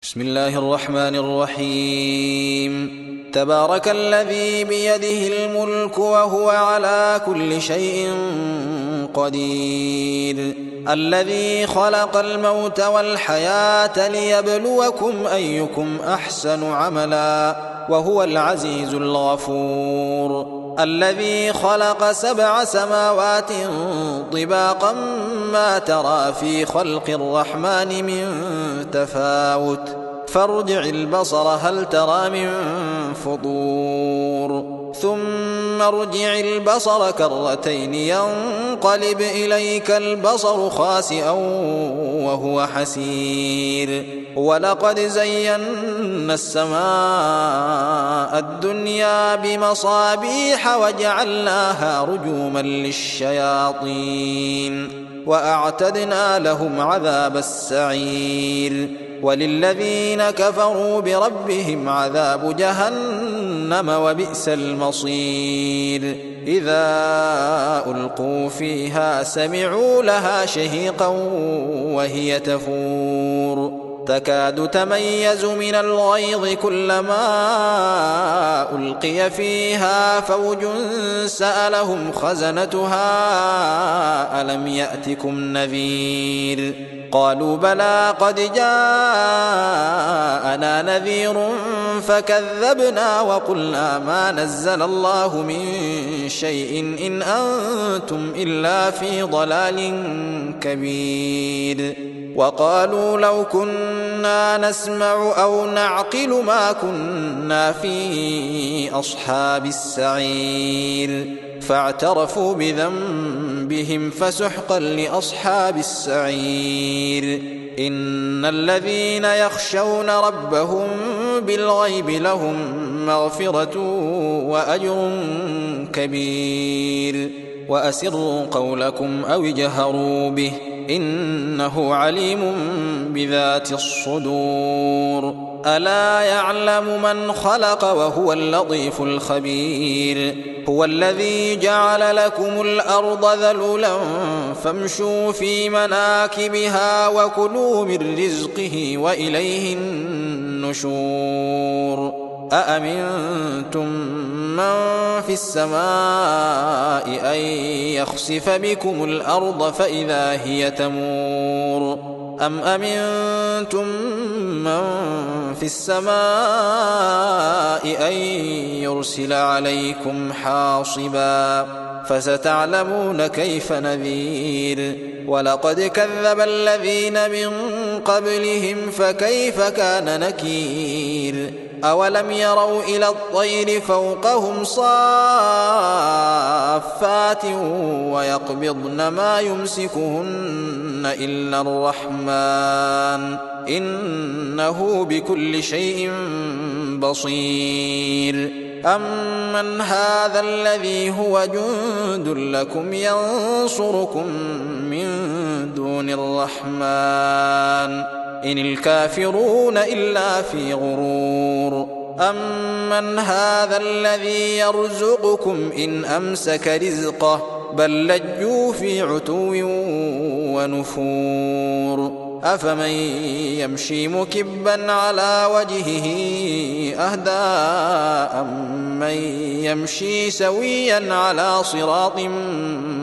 بسم الله الرحمن الرحيم. تبارك الذي بيده الملك وهو على كل شيء قدير، الذي خلق الموت والحياة ليبلوكم أيكم أحسن عملا وهو العزيز الغفور، الذي خلق 7 سماوات طباقا ما ترى في خلق الرحمن من تفاوت فارجع البصر هل ترى من فطور ثم ارجع البصر كرتين ينقلب إليك البصر خاسئا وهو حسير، ولقد زينا السماء الدنيا بمصابيح وجعلناها رجوما للشياطين وأعتدنا لهم عذاب السعير، وللذين كفروا بربهم عذاب جهنم وبئس المصير. إذا ألقوا فيها سمعوا لها شهيقا وهي تفور تكاد تميز من الغيظ كلما ألقي فيها فوج سألهم خزنتها ألم يأتكم نذير قالوا بلى قد جاءنا نذير فكذبنا وقلنا ما نزل الله من شيء إن أنتم إلا في ضلال كبير، وقالوا لو كنا نسمع أو نعقل ما كنا في أصحاب السعير، فاعترفوا بذنبهم فسحقا لأصحاب السعير. إن الذين يخشون ربهم بالغيب لهم مغفرة وأجر كبير، وأسروا قولكم أو اجهروا به إنه عليم بذات الصدور. ألا يعلم من خلق وهو اللطيف الخبير. هو الذي جعل لكم الأرض ذلولا فامشوا في مناكبها وكلوا من رزقه وإليه النشور. أأمنتم من في السماء أن يخسف بكم الأرض فإذا هي تمور أم أمنتم من في السماء أن يرسل عليكم حاصبا فستعلمون كيف نذير. ولقد كذب الذين من قبلهم فكيف كان نكير. أولم يروا إلى الطير فوقهم صافات ويقبضن ما يمسكهن إلا الرحمن إنه بكل شيء بصير. أمن هذا الذي هو جند لكم ينصركم من دون الرحمن إن الكافرون إلا في غرور. أمن هذا الذي يرزقكم إن أمسك رزقه بل لجوا في عتو ونفور. أفمن يمشي مكبا على وجهه أهدى أمن يمشي سويا على صراط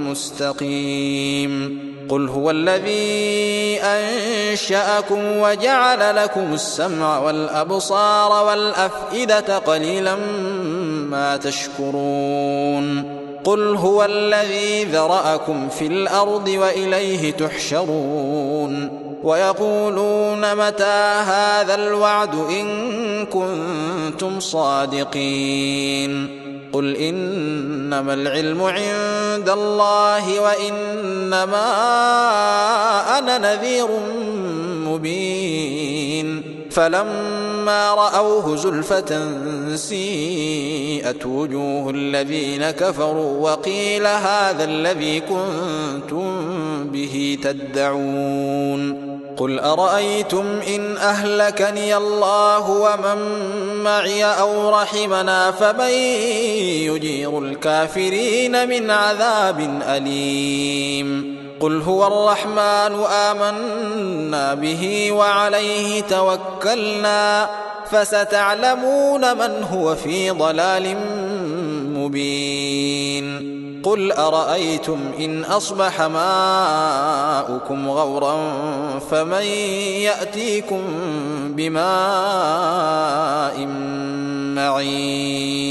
مستقيم. قل هو الذي أنشأكم وجعل لكم السمع والأبصار والأفئدة قليلا ما تشكرون. قل هو الذي ذرأكم في الأرض وإليه تحشرون. ويقولون متى هذا الوعد إن كنتم صادقين. قل إنما العلم عند الله وإنما أنا نذير مبين. فلما رأوه زلفة سيئت وجوه الذين كفروا وقيل هذا الذي كنتم به تدعون. قل أرأيتم إن أهلكني الله ومن معي أو رحمنا فمن يجير الكافرين من عذاب أليم. قل هو الرحمن آمنا به وعليه توكلنا فستعلمون من هو في ضلال مبين قل أرأيتم إن أصبح ماؤكم غورا فمن يأتيكم بماء معين